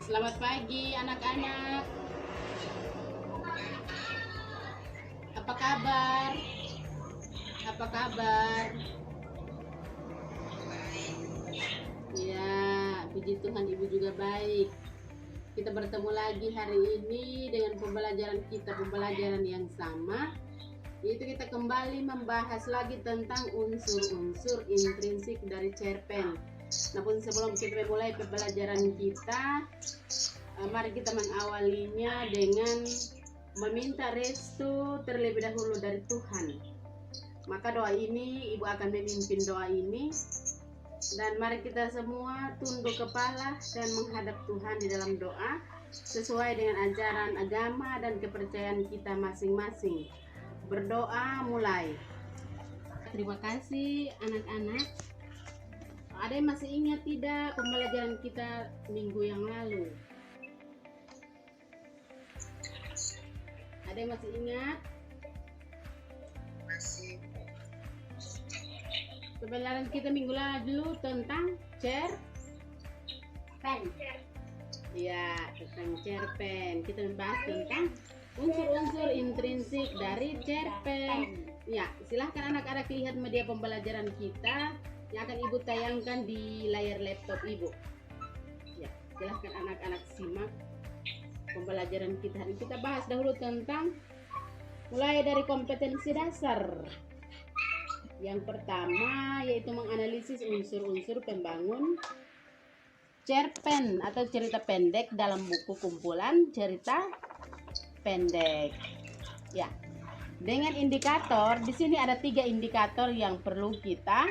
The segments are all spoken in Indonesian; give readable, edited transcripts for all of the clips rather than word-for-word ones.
Selamat pagi anak-anak. Apa kabar? Apa kabar? Ya, puji Tuhan Ibu juga baik. Kita bertemu lagi hari ini dengan pembelajaran yang sama. Yaitu kita kembali membahas lagi tentang unsur-unsur intrinsik dari cerpen. Namun sebelum kita mulai pembelajaran kita, mari kita mengawalinya dengan meminta restu terlebih dahulu dari Tuhan. Maka doa ini, Ibu akan memimpin doa ini. Dan mari kita semua tunduk kepala dan menghadap Tuhan di dalam doa sesuai dengan ajaran agama dan kepercayaan kita masing-masing. Berdoa mulai. Terima kasih anak-anak. Ada yang masih ingat tidak pembelajaran kita minggu yang lalu? Ada yang masih ingat? Masih. Pembelajaran kita minggu lalu tentang cerpen. Ya, tentang cerpen. Kita membahas tentang unsur-unsur intrinsik dari cerpen. Ya, silahkan anak-anak lihat media pembelajaran kita yang akan Ibu tayangkan di layar laptop Ibu. Ya, silahkan anak-anak simak pembelajaran kita. Hari kita bahas dahulu tentang mulai dari kompetensi dasar. Yang pertama yaitu menganalisis unsur-unsur pembangun cerpen atau cerita pendek dalam buku kumpulan cerita pendek. Ya, dengan indikator di sini ada 3 indikator yang perlu kita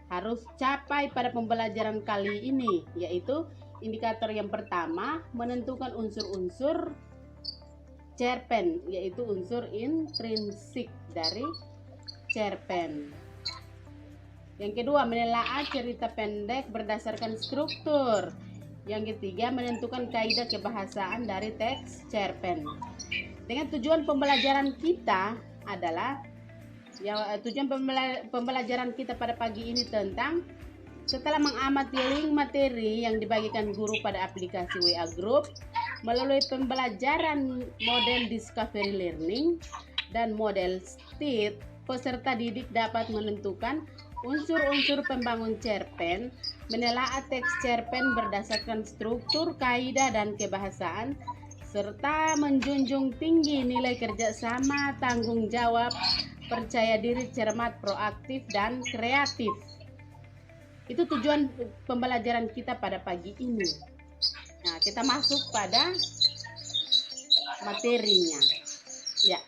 harus capai pada pembelajaran kali ini, yaitu indikator yang pertama menentukan unsur-unsur cerpen, yaitu unsur intrinsik dari cerpen. Yang kedua, menelaah cerita pendek berdasarkan struktur. Yang ketiga, menentukan kaidah kebahasaan dari teks cerpen. Dengan tujuan pembelajaran kita adalah tujuan pembelajaran kita pada pagi ini tentang setelah mengamati link materi yang dibagikan guru pada aplikasi WA Group melalui pembelajaran model Discovery Learning dan model STEED, peserta didik dapat menentukan unsur-unsur pembangun cerpen, menelaah teks cerpen berdasarkan struktur, kaidah, dan kebahasaan, serta menjunjung tinggi nilai kerjasama, tanggung jawab, percaya diri, cermat, proaktif, dan kreatif. Itu tujuan pembelajaran kita pada pagi ini. Nah, kita masuk pada materinya. Ya,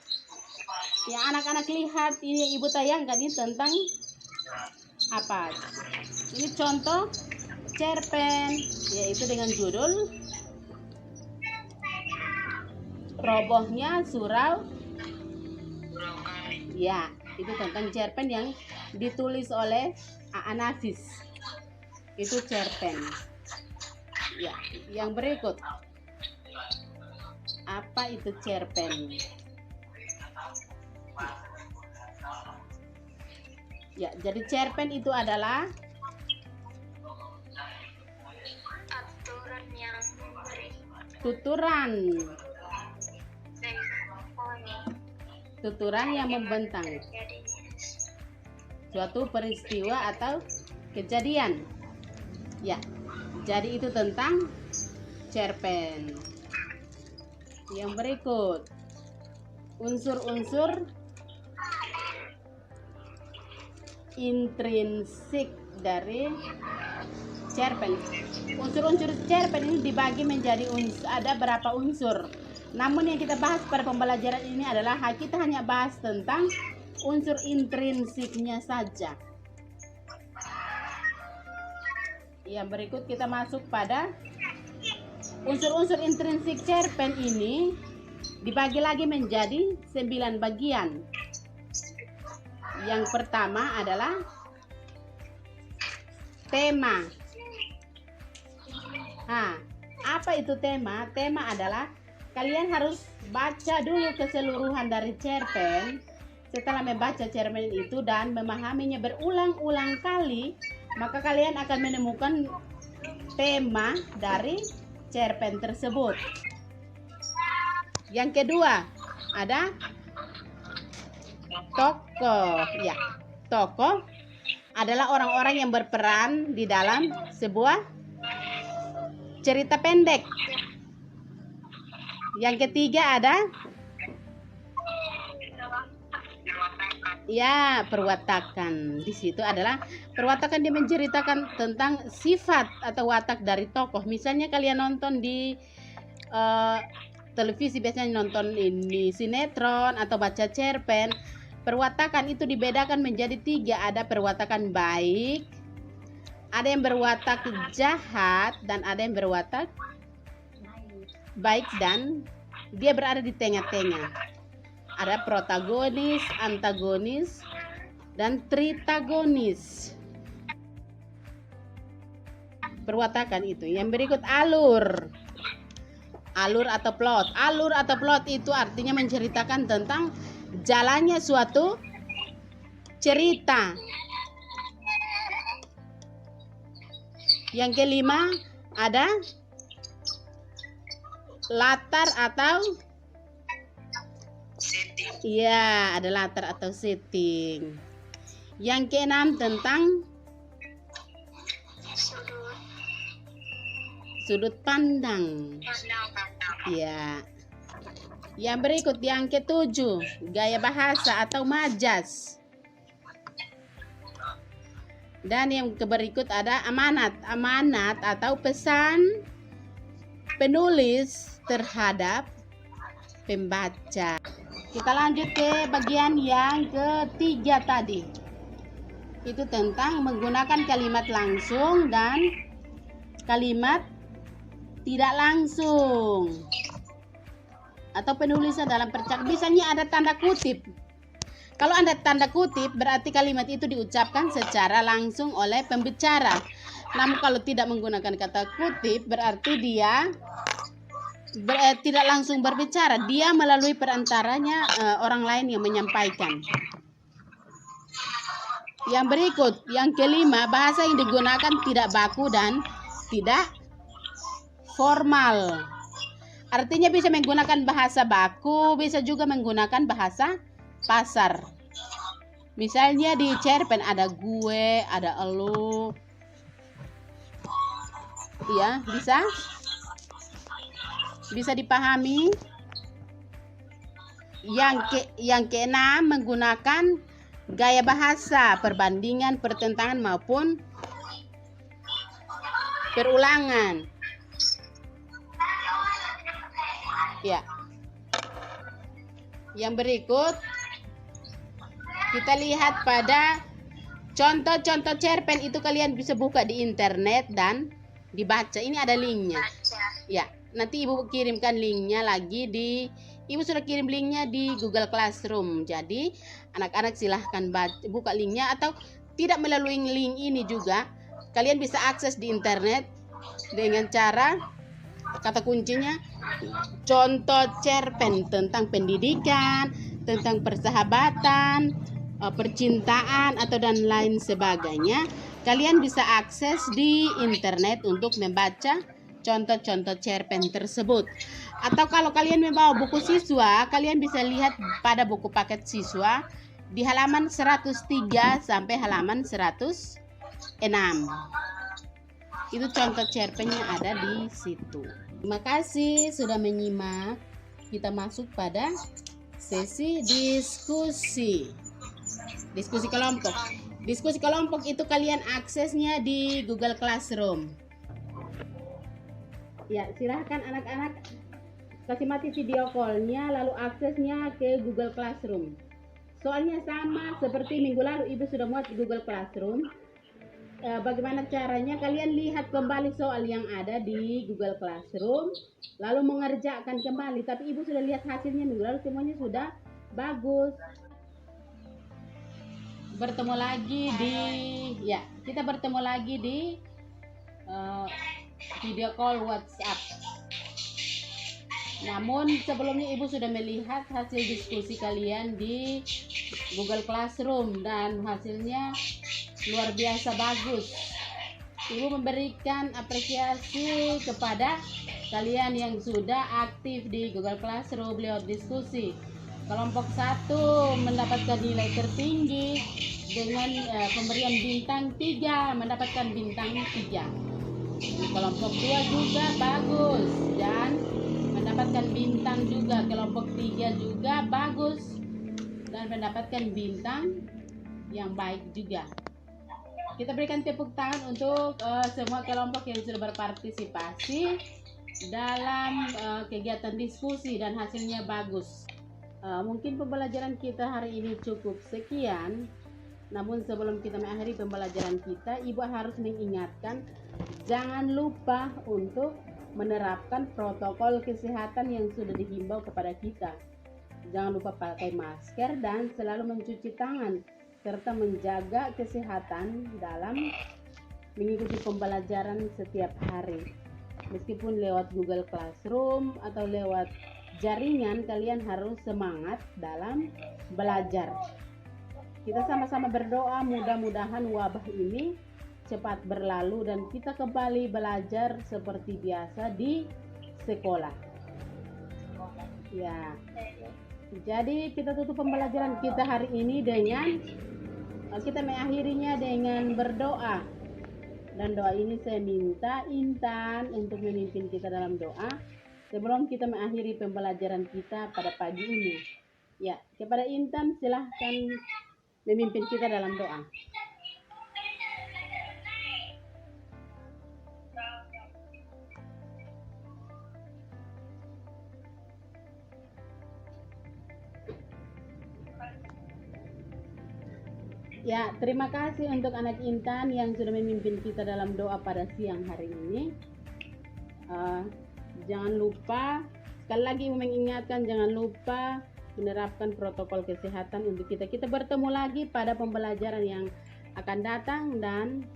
yang anak-anak lihat ini Ibu tayangkan ini tentang apa? Ini contoh cerpen, yaitu dengan judul Robohnya Surau. Ya, itu tentang cerpen yang ditulis oleh A.A. Nafis. Itu cerpen. Ya, yang berikut. Apa itu cerpen? Ya, jadi cerpen itu adalah aturan yang tuturan yang membentang suatu peristiwa atau kejadian. Ya, jadi itu tentang cerpen. Yang berikut, unsur-unsur intrinsik dari cerpen. Unsur-unsur cerpen ini dibagi menjadi ada berapa unsur. Namun yang kita bahas pada pembelajaran ini adalah kita hanya bahas tentang unsur intrinsiknya saja. Yang berikut kita masuk pada unsur-unsur intrinsik cerpen ini dibagi lagi menjadi 9 bagian. Yang pertama adalah tema. Nah, apa itu tema? Tema adalah kalian harus baca dulu keseluruhan dari cerpen. Setelah membaca cerpen itu dan memahaminya berulang-ulang kali, maka kalian akan menemukan tema dari cerpen tersebut. Yang kedua, ada tokoh. Ya, tokoh adalah orang-orang yang berperan di dalam sebuah cerita pendek. Yang ketiga ada ya, perwatakan. Di situ adalah perwatakan, dia menceritakan tentang sifat atau watak dari tokoh. Misalnya kalian nonton di televisi, biasanya nonton ini sinetron atau baca cerpen, perwatakan itu dibedakan menjadi 3. Ada perwatakan baik, ada yang berwatak jahat, dan ada yang berwatak baik dan dia berada di tengah-tengah. Ada protagonis, antagonis, dan tritagonis. Perwatakan itu. Yang berikut alur. Alur atau plot. Alur atau plot itu artinya menceritakan tentang jalannya suatu cerita. Yang kelima ada latar atau setting. iya, ada latar atau setting. Yang keenam tentang sudut pandang. Ya. Yang berikut yang ketujuh, gaya bahasa atau majas. Dan yang berikut ada amanat. Amanat atau pesan penulis terhadap pembaca. Kita lanjut ke bagian yang ketiga tadi. Itu tentang menggunakan kalimat langsung dan kalimat tidak langsung. Atau penulisan dalam percakapan. Misalnya ada tanda kutip. Kalau ada tanda kutip berarti kalimat itu diucapkan secara langsung oleh pembicara. Namun kalau tidak menggunakan kata kutip berarti dia tidak langsung berbicara, dia melalui perantaranya orang lain yang menyampaikan. Yang berikut, yang kelima, bahasa yang digunakan tidak baku dan tidak formal. Artinya bisa menggunakan bahasa baku, bisa juga menggunakan bahasa pasar. Misalnya di cerpen ada gue, ada elu. Ya, bisa dipahami. Yang keenam, menggunakan gaya bahasa, perbandingan, pertentangan maupun perulangan. Ya. Yang berikut kita lihat pada contoh-contoh cerpen itu, kalian bisa buka di internet dan dibaca. Ini ada linknya. Ya, nanti Ibu kirimkan linknya lagi Ibu sudah kirim linknya di Google Classroom. Jadi anak-anak silahkan buka linknya, atau tidak melalui link ini juga kalian bisa akses di internet dengan cara kata kuncinya contoh cerpen tentang pendidikan, tentang persahabatan, percintaan atau dan lain sebagainya. Kalian bisa akses di internet untuk membaca contoh-contoh cerpen tersebut. Atau kalau kalian membawa buku siswa, kalian bisa lihat pada buku paket siswa di halaman 103 sampai halaman 106. Itu contoh cerpennya ada di situ. Terima kasih sudah menyimak. Kita masuk pada sesi diskusi. Diskusi kelompok. Diskusi kelompok itu kalian aksesnya di Google Classroom. Ya, silahkan anak-anak kasih mati video call-nya, lalu aksesnya ke Google Classroom. Soalnya sama seperti minggu lalu Ibu sudah muat di Google Classroom. Bagaimana caranya? Kalian lihat kembali soal yang ada di Google Classroom, lalu mengerjakan kembali. Tapi Ibu sudah lihat hasilnya minggu lalu, semuanya sudah bagus. Kita bertemu lagi di video call WhatsApp. Namun sebelumnya Ibu sudah melihat hasil diskusi kalian di Google Classroom dan hasilnya luar biasa bagus. Ibu memberikan apresiasi kepada kalian yang sudah aktif di Google Classroom lewat diskusi. Kelompok 1 mendapatkan nilai tertinggi dengan pemberian bintang 3, mendapatkan bintang 3. Kelompok 2 juga bagus dan mendapatkan bintang juga. Kelompok 3 juga bagus dan mendapatkan bintang yang baik juga. Kita berikan tepuk tangan untuk semua kelompok yang sudah berpartisipasi dalam kegiatan diskusi dan hasilnya bagus. Mungkin pembelajaran kita hari ini cukup sekian. Namun sebelum kita mengakhiri pembelajaran kita, Ibu harus mengingatkan jangan lupa untuk menerapkan protokol kesehatan yang sudah dihimbau kepada kita. Jangan lupa pakai masker dan selalu mencuci tangan serta menjaga kesehatan dalam mengikuti pembelajaran setiap hari. Meskipun lewat Google Classroom atau lewat jaringan, kalian harus semangat dalam belajar. Kita sama-sama berdoa mudah-mudahan wabah ini cepat berlalu dan kita kembali belajar seperti biasa di sekolah. Ya. Jadi kita tutup pembelajaran kita hari ini dengan kita mengakhirinya dengan berdoa. Dan doa ini saya minta Intan untuk memimpin kita dalam doa sebelum kita mengakhiri pembelajaran kita pada pagi ini. Ya, kepada Intan silahkan memimpin kita dalam doa. Ya, terima kasih untuk anak Intan yang sudah memimpin kita dalam doa pada siang hari ini. Jangan lupa, sekali lagi mengingatkan, jangan lupa menerapkan protokol kesehatan untuk kita. Kita bertemu lagi pada pembelajaran yang akan datang dan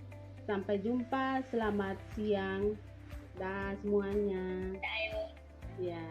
sampai jumpa. Selamat siang dah semuanya. Ya.